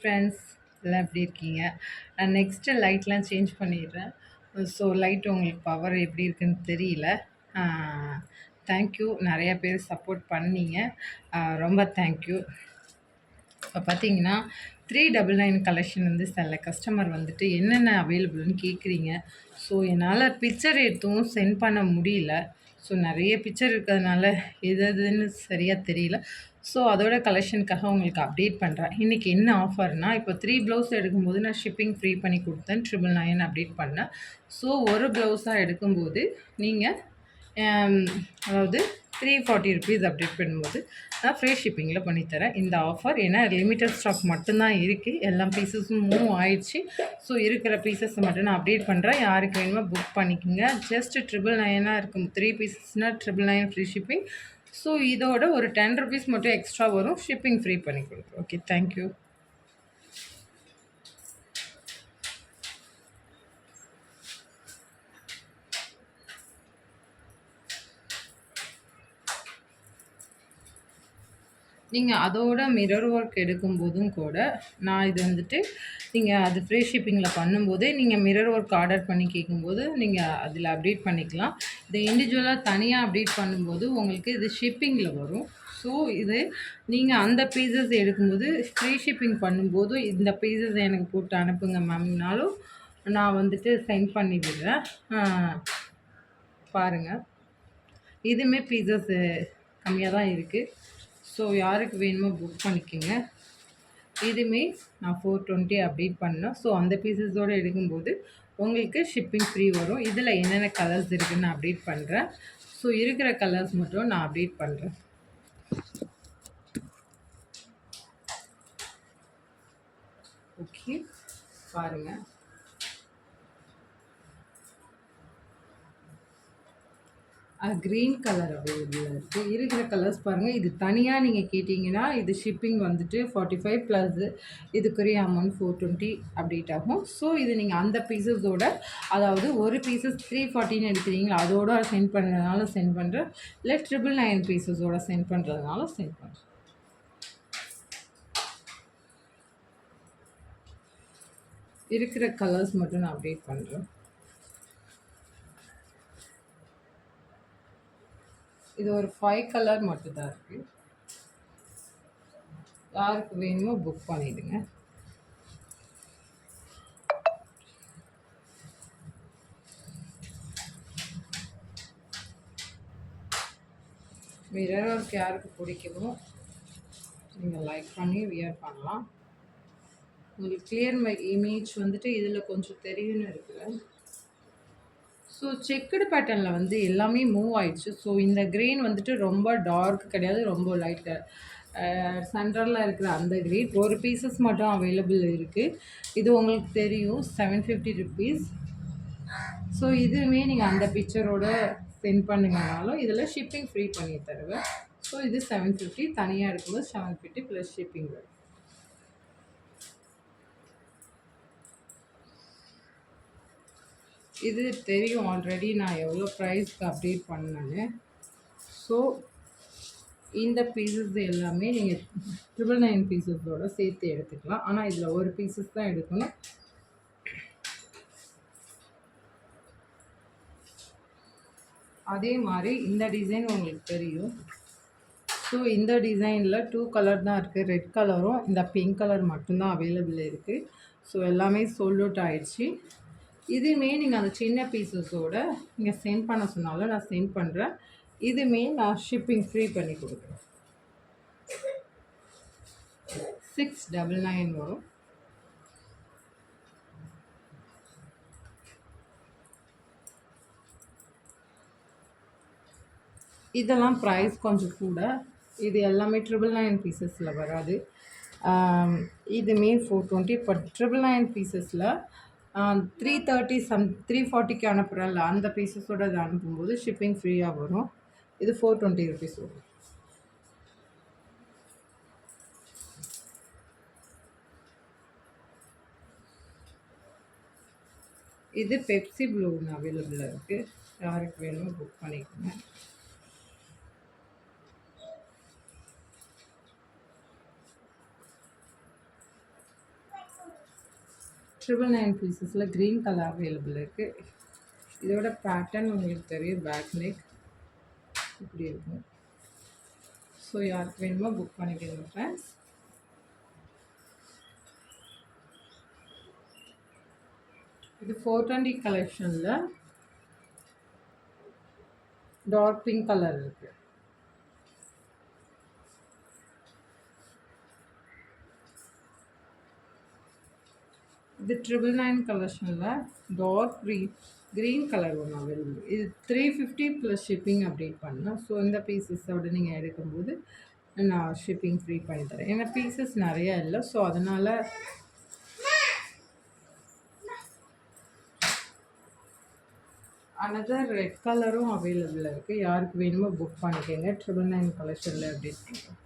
Friends எல்லாம் எப்படி இருக்கீங்க? நான் நெக்ஸ்ட்டு லைட்லாம் சேஞ்ச் பண்ணிடுறேன். ஸோ லைட் உங்களுக்கு பவர் எப்படி இருக்குன்னு தெரியல. தேங்க்யூ, நிறைய பேர் சப்போர்ட் பண்ணீங்க. ரொம்ப தேங்க்யூ. இப்போ பார்த்தீங்கன்னா 399 கலெக்ஷன் வந்து சில கஸ்டமர் வந்துட்டு என்னென்ன அவைலபிள்னு கேட்குறீங்க. ஸோ என்னால் பிக்சர் எடுத்தும் சென்ட் பண்ண முடியல. ஸோ நிறைய பிக்சர் இருக்கிறதுனால எது எதுன்னு சரியாக தெரியல. ஸோ அதோட கலெக்ஷனுக்காக உங்களுக்கு அப்டேட் பண்ணுறேன். இன்றைக்கி என்ன ஆஃபர்னால், இப்போ 3 ப்ளவுஸ் எடுக்கும்போது நான் ஷிப்பிங் ஃப்ரீ பண்ணி கொடுத்தேன். 999 அப்டேட் பண்ணேன். ஸோ ஒரு ப்ளவுஸாக எடுக்கும்போது நீங்கள் அதாவது 340 ருபீஸ் அப்டேட் பண்ணும்போது நான் ஃப்ரீ ஷிப்பிங்கில் பண்ணித்தரேன் இந்த ஆஃபர். ஏன்னா லிமிட்டட் ஸ்டாக் மட்டும்தான் இருக்குது. எல்லா பீசஸும் மூவ் ஆயிடுச்சு. ஸோ இருக்கிற பீசஸை மட்டும் நான் அப்டேட் பண்ணுறேன். யாருக்கு வேணுமோ புக் பண்ணிக்கோங்க. ஜஸ்ட் 999 இருக்கும். 3 பீசஸ்னால் 999 ஃப்ரீ ஷிப்பிங். ஸோ இதோட ஒரு 10 ருபீஸ் மட்டும் எக்ஸ்ட்ரா வரும். ஷிப்பிங் ஃப்ரீ பண்ணி கொடுக்குறோம். Okay, thank you. நீங்கள் அதோட மிரர் ஒர்க் எடுக்கும்போதும் கூட நான் இது வந்துட்டு நீங்கள் அது ஃப்ரீ ஷிப்பிங்கில் பண்ணும்போது நீங்கள் மிரர் ஒர்க் ஆர்டர் பண்ணி கேட்கும்போது நீங்கள் அதில் அப்டேட் பண்ணிக்கலாம். இதை இண்டிவிஜுவலாக தனியாக அப்டேட் பண்ணும்போது உங்களுக்கு இது ஷிப்பிங்கில் வரும். ஸோ இது நீங்கள் அந்த பீசஸ் எடுக்கும்போது ஃப்ரீ ஷிப்பிங் பண்ணும்போது இந்த பீசஸ் எனக்கு போட்டு அனுப்புங்க மேம்னாலும் நான் வந்துட்டு சென்ட் பண்ணி விடுறேன். பாருங்கள், இதுவுமே பீசஸ் கம்மியாக தான் இருக்குது. ஸோ யாருக்கு வேணுமோ புக் பண்ணிக்கோங்க. இதுவுமே நான் 420 அப்டேட் பண்ணேன். ஸோ அந்த பீசஸோடு எடுக்கும்போது உங்களுக்கு ஷிப்பிங் ஃப்ரீ வரும். இதில் என்னென்ன கலர்ஸ் இருக்குதுன்னு நான் அப்டேட் பண்ணுறேன். ஸோ இருக்கிற கலர்ஸ் மட்டும் நான் அப்டேட் பண்ணுறேன். ஓகே, பாருங்கள். க்ரீன் கலர் அவைலபிளாக இருக்குது. இருக்கிற கலர்ஸ் பாருங்கள். இது தனியாக நீங்கள் கேட்டிங்கன்னா இது ஷிப்பிங் வந்துட்டு 45 ப்ளஸ் இதுக்குரிய அமௌண்ட் 420 அப்டேட் ஆகும். ஸோ இது நீங்கள் அந்த பீசஸோட, அதாவது ஒரு பீசஸ் 340 எடுக்கிறீங்களா அதோட சென்ட் பண்ணுறதுனால சென்ட் பண்ணுறேன். இல்லை 999 பீசஸோட சென்ட் பண்ணுறதுனால சென்ட் பண்ணுறேன். இருக்கிற கலர்ஸ் மட்டும் நான் அப்டேட் பண்ணுறேன். இது ஒரு 5 கலர் மட்டும்தான் இருக்குது. யாருக்கு வேணுமோ புக் பண்ணிவிடுங்க. மிரர் ஒர்க் யாருக்கு பிடிக்குமோ நீங்கள் லைக் பண்ணி வியர் பண்ணலாம். உங்களுக்கு கிளியர் இமேஜ் வந்துட்டு இதில் கொஞ்சம் தெரியும்னு இருக்குது. ஸோ செக்குடு பேட்டர்னில் வந்து எல்லாமே மூவ் ஆயிடுச்சு. ஸோ இந்த க்ரீன் வந்துட்டு ரொம்ப டார்க் கிடையாது, ரொம்ப லைட்டு சென்டரில் இருக்கிற அந்த க்ரீன் ஒரு பீசஸ் மட்டும் அவைலபிள் இருக்குது. இது உங்களுக்கு தெரியும் 750 ருபீஸ். ஸோ இதுவுமே நீங்கள் அந்த பிக்சரோட சென்ட் பண்ணுங்கனாலும் இதில் ஷிப்பிங் ஃப்ரீ பண்ணி தருவேன். ஸோ இது 750, தனியாக இருக்கும்போது 750 ப்ளஸ் ஷிப்பிங் வரும். இது தெரியும் ஆல்ரெடி நான் எவ்வளோ ப்ரைஸ்க்கு அப்டேட் பண்ணேன்னு. ஸோ இந்த பீசஸ் எல்லாமே நீங்கள் 999 பீசஸோடு சேர்த்து எடுத்துக்கலாம். ஆனால் இதில் ஒரு பீசஸ் தான் எடுக்கணும். அதே மாதிரி இந்த டிசைன் உங்களுக்கு தெரியும். ஸோ இந்த டிசைனில் 2 கலர் தான் இருக்குது. ரெட் கலரும் இந்த பிங்க் கலர் மட்டும்தான் அவைலபிள் இருக்குது. ஸோ எல்லாமே சோல்ட் அவுட் ஆகிடுச்சு. இதுவுமே நீங்கள் அந்த சின்ன பீசஸோட நீங்கள் சென்ட் பண்ண சொன்னாலும் நான் சென்ட் பண்ணுறேன். இதுவுமே நான் ஷிப்பிங் ஃப்ரீ பண்ணி கொடுக்குறேன். 699 வரும். இதெல்லாம் ப்ரைஸ் கொஞ்சம் கூட. இது எல்லாமே 999 பீசஸில் வராது. இதுவுமே 420. பட் 999 பீசஸில் 330 340க்கு அனுப்புகிறேன்ல அந்த பீசஸோடு அதை அனுப்பும்போது ஷிப்பிங் ஃப்ரீயாக வரும். இது 420 ருபீஸ் வரும். இது பெப்சி ப்ளூன்னு அவைலபிளாக இருக்குது. யாருக்கு வேணுமோ புக் பண்ணிக்கோங்க. 999 பீசஸில் க்ரீன் கலர் அவைலபிள் இருக்குது. இதோட பேட்டர்ன் உங்களுக்கு தெரியும், பேக் நெக் இப்படி இருக்கும். ஸோ யாருக்கு வேணுமோ புக் பண்ணிக்கோங்க ஃப்ரெண்ட்ஸ். இது 420 கலெக்ஷனில் டார்க் பிங்க் கலர் இருக்குது. இது 999 கலெக்ஷனில் டார்க் க்ரீன் கலர் ஒன்று அவைலபிள். இது 350 ப்ளஸ் ஷிப்பிங் அப்டேட் பண்ணேன். ஸோ இந்த பீசஸோடு நீங்கள் எடுக்கும்போது நான் ஷிப்பிங் ஃப்ரீ பண்ணி தரேன். ஏன்னா பீசஸ் நிறையா இல்லை, ஸோ அதனால் அனதர் ரெட் கலரும் அவைலபிளாக இருக்குது. யாருக்கு வேணுமோ புக் பண்ணிக்கோங்க. 999 கலெக்ஷனில் அப்டேட் பண்ணுறேன்.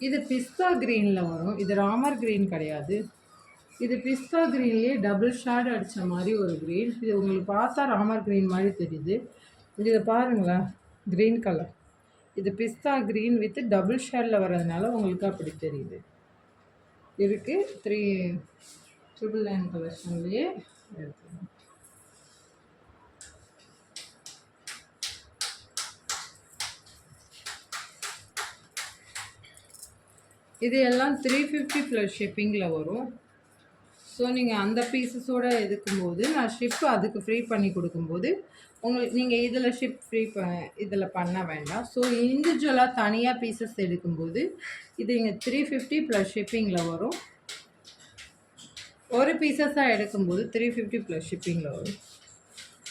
இது பிஸ்தா க்ரீனில் வரும். இது ராமர் க்ரீன் கிடையாது. இது பிஸ்தா க்ரீன்லேயே டபுள் ஷேட் அடித்த மாதிரி ஒரு க்ரீன். இது உங்களுக்கு பார்த்தா ராமர் க்ரீன் மாதிரி தெரியுது. இதை பாருங்களேன், க்ரீன் கலர். இது பிஸ்தா க்ரீன் வித் டபுள் ஷேடில் வர்றதுனால உங்களுக்கு அப்படி தெரியுது. இருக்குது 399 கலெக்ஷன்லேயே எடுத்துக்கணும். இது எல்லாம் 350 ப்ளஸ் ஷிப்பிங்கில் வரும். ஸோ நீங்கள் அந்த பீசஸோடு எடுக்கும்போது நான் ஷிப் அதுக்கு ஃப்ரீ பண்ணி கொடுக்கும்போது உங்களுக்கு நீங்கள் இதில் ஷிப் ஃப்ரீ இதில் பண்ண வேண்டாம். ஸோ இண்டிவிஜுவலாக தனியாக பீசஸ் எடுக்கும்போது இது இங்கே 350 ப்ளஸ் ஷிப்பிங்கில் வரும். ஒரு பீசஸாக எடுக்கும்போது 350 ப்ளஸ் ஷிப்பிங்கில் வரும்.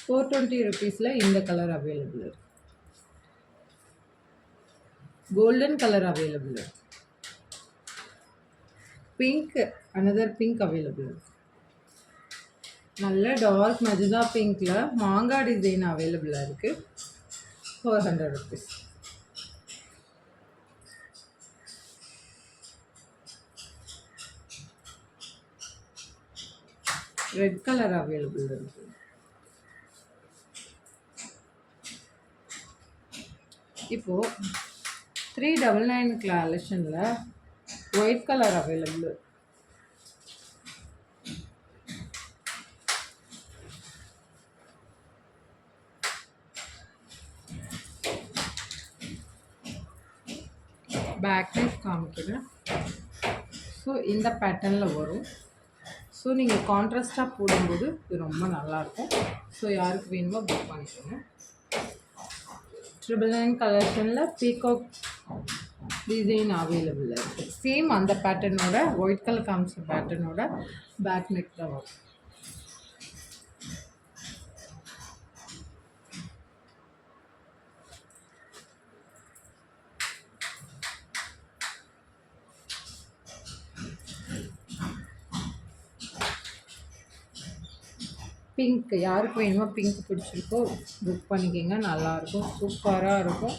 420 ருபீஸில் இந்த கலர் அவைலபிள் இருக்குது. கோல்டன் கலர் அவைலபிள் இருக்குது. பிங்க், அனதர் பிங்க் அவைலபிள் இருக்குது. நல்ல டார்க் மஜந்தா பிங்க்கில் மாங்காய் டிசைன் அவைலபிளாக இருக்குது. 400 ருபீஸ். ரெட் கலர் அவைலபிள் இருக்குது. இப்போது 399 கலெக்ஷனில் white colour available. Back neck காமிக்கிறேன். ஸோ இந்த பேட்டர்னில் வரும். ஸோ நீங்கள் கான்ட்ராஸ்டாக போடும்போது இது ரொம்ப நல்லாயிருக்கும். ஸோ யாருக்கு வேணுமோ புக் பண்ணிக்கோங்க. 999 கலெக்ஷனில் பீகாக் டிசைன் அவைலபிள் இருக்குது. சேம் அந்த பேட்டர்னோட ஒயிட் கலர் காமிச்ச பேட்டர்னோட பேக் நெக் தான் வரும். பிங்க் யாருக்கு வேணுமோ பிங்க் பிடிச்சிருக்கோ புக் பண்ணிக்கோங்க. நல்லாயிருக்கும், சூப்பராக இருக்கும்.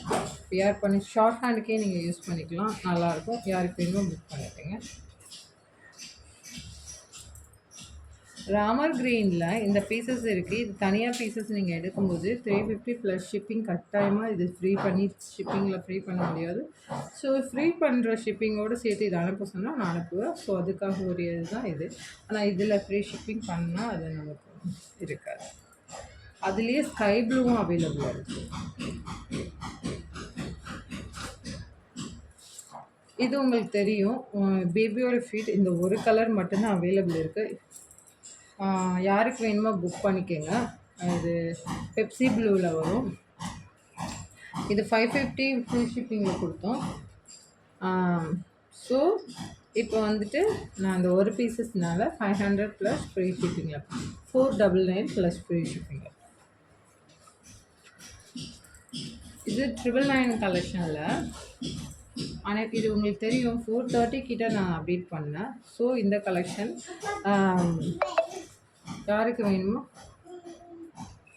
வியர் பண்ணி ஷார்ட் ஹேண்டுக்கே நீங்கள் யூஸ் பண்ணிக்கலாம், நல்லாயிருக்கும். யாருக்கு வேணுமோ புக் பண்ணிக்கோங்க. ராமர் க்ரீனில் இந்த பீசஸ் இருக்குது. இது தனியாக பீசஸ் நீங்கள் எடுக்கும்போது 350 ப்ளஸ் ஷிப்பிங் கட்டாயமாக இது ஃப்ரீ பண்ணி ஷிப்பிங்கில் ஃப்ரீ பண்ண முடியாது. ஸோ ஃப்ரீ பண்ணுற ஷிப்பிங்கோடு சேர்த்து இதை அனுப்ப சொன்னால் நான் அனுப்புவேன். ஸோ அதுக்காக ஒரு இது தான் இது. ஆனால் இதில் ஃப்ரீ ஷிப்பிங் பண்ணால் அது நமக்கு இருக்காது. அதுலேயே ஸ்கை ப்ளூவும் அவைலபிளாக இருக்குது. இது உங்களுக்கு தெரியும், பேபியோட ஃபீட் இந்த ஒரு கலர் மட்டும்தான் அவைலபிள் இருக்குது. யாருக்கு வேணுமோ புக் பண்ணிக்கோங்க. இது பெப்சி ப்ளூவில் வரும். இது 550 ஃப்ரீ ஷிப்பிங்கில் கொடுத்தோம். ஸோ இப்போ வந்துட்டு நான் அந்த ஒரு பீசஸ்னால 500 ப்ளஸ் ஃப்ரீ ஷிப்பிங்கில் 499 ப்ளஸ் ஃப்ரீ ஷிப்பிங்கில். இது 999 கலெக்ஷனில் ஆனால் இது உங்களுக்கு தெரியும் 430 கிட்ட நான் அப்டேட் பண்ணேன். ஸோ இந்த கலெக்ஷன் யாருக்கு வேணுமோ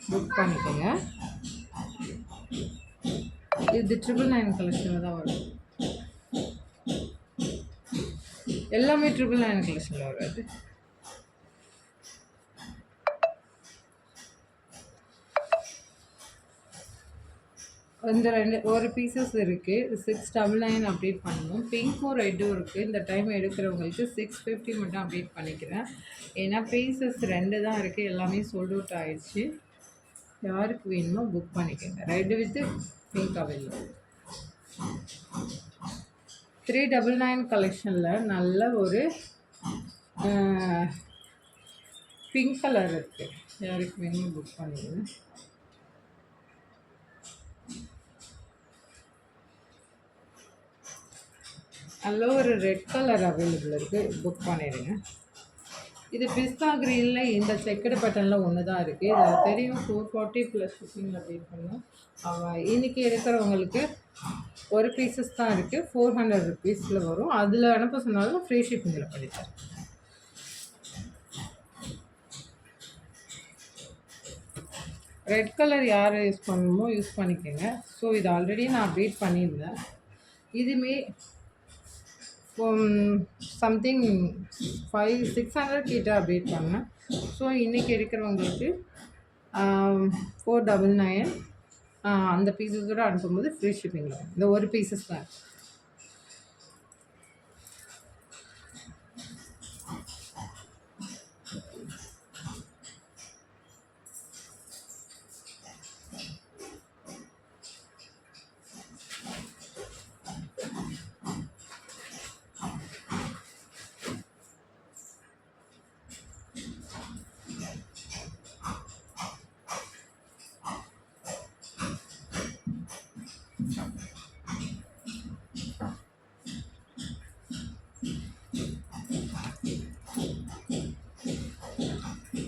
புக் பண்ணிக்கோங்க. இது 999 கலெக்ஷனில் தான் வரும். எல்லாமே 999 கலெக்ஷனில் வராது. இந்த ஒரு பீசஸ் இருக்குது. 699 அப்டேட் பண்ணணும். பிங்க்கும் ரெட்டும் இருக்குது. இந்த டைம் எடுக்கிறவங்களுக்கு 650 மட்டும் அப்டேட் பண்ணிக்கிறேன். ஏன்னா பீசஸ் 2 தான் இருக்குது. எல்லாமே சோல்ட் அவுட் ஆயிடுச்சு. யாருக்கு வேணுமோ புக் பண்ணிக்கோங்க. Red with pink available. 399 கலெக்ஷனில் நல்ல ஒரு பிங்க் கலர் இருக்குது. யாருக்கு வேணுமோ புக் பண்ணிடுங்க. நல்ல ஒரு ரெட் கலர் அவைலபிள் இருக்குது. புக் பண்ணிடுங்க. இது பிஸ்தா க்ரீனில் இந்த செக்கடு பட்டனில் ஒன்று தான் இருக்குது. இதில் தெரியும் 440 ப்ளஸ் ஷிப்பிங்கில் அப்டேட் பண்ணோம். இன்றைக்கி எடுக்கிறவங்களுக்கு ஒரு பீசஸ் தான் இருக்குது. 400 ருபீஸில் வரும். அதில் அனுப்ப சொன்னாலும் ஃப்ரீ ஷிப்பிங்கில் பண்ணித்தரேன். ரெட் கலர் யார் யூஸ் பண்ணணுமோ யூஸ் பண்ணிக்கோங்க. ஸோ இது ஆல்ரெடி நான் அப்டேட் பண்ணியிருந்தேன். இதுமே சம்திங் 600 கிட்ட அப்டேட் பண்ணேன். ஸோ இன்றைக்கி எடுக்கிறவங்களுக்கு 499 அந்த பீசஸோடு அனுப்பும்போது ஃப்ரீ ஷிப்பிங்கில் இந்த ஒரு பீசஸ் தான்.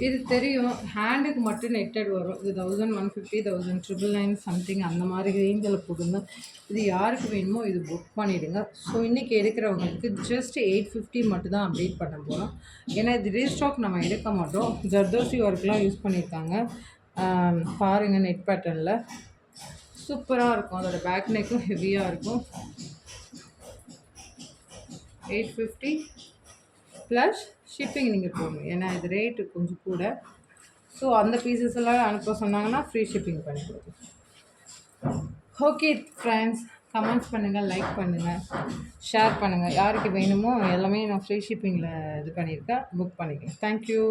இது தெரியும், ஹேண்டுக்கு மட்டும் நெட்டட் வரும். இது 1150, 1999 சம்திங் அந்த மாதிரி ரேஞ்சில் போடுங்க. இது யாருக்கு வேணுமோ இது புக் பண்ணிவிடுங்க. ஸோ இன்றைக்கி எடுக்கிறவங்களுக்கு ஜஸ்ட் 850 மட்டும் தான் அப்டேட் பண்ண போகிறோம். ஏன்னா இது ரீஸ்டாக் நம்ம எடுக்க மாட்டோம். ஜர்தோசி ஒர்க்லாம் யூஸ் பண்ணியிருக்காங்க. பாருங்கள், நெட் பேட்டர்னில் சூப்பராக இருக்கும். அதோடய பேக் நெக்கும் ஹெவியாக இருக்கும். 850 ப்ளஸ் ஷிப்பிங் நீங்கள் போடணும். ஏன்னா இது ரேட்டு கொஞ்சம் கூட. ஸோ அந்த பீசஸ் எல்லாம் அனுப்ப சொன்னாங்கன்னா ஃப்ரீ ஷிப்பிங் பண்ணி கொடுக்கும். ஓகே ஃப்ரெண்ட்ஸ், கமெண்ட்ஸ் பண்ணுங்கள், லைக் பண்ணுங்கள், ஷேர் பண்ணுங்கள். யாருக்கு வேணுமோ எல்லாமே நான் ஃப்ரீ ஷிப்பிங்கில் இது பண்ணியிருக்கேன். புக் பண்ணிக்கிறேன். தேங்க்யூ.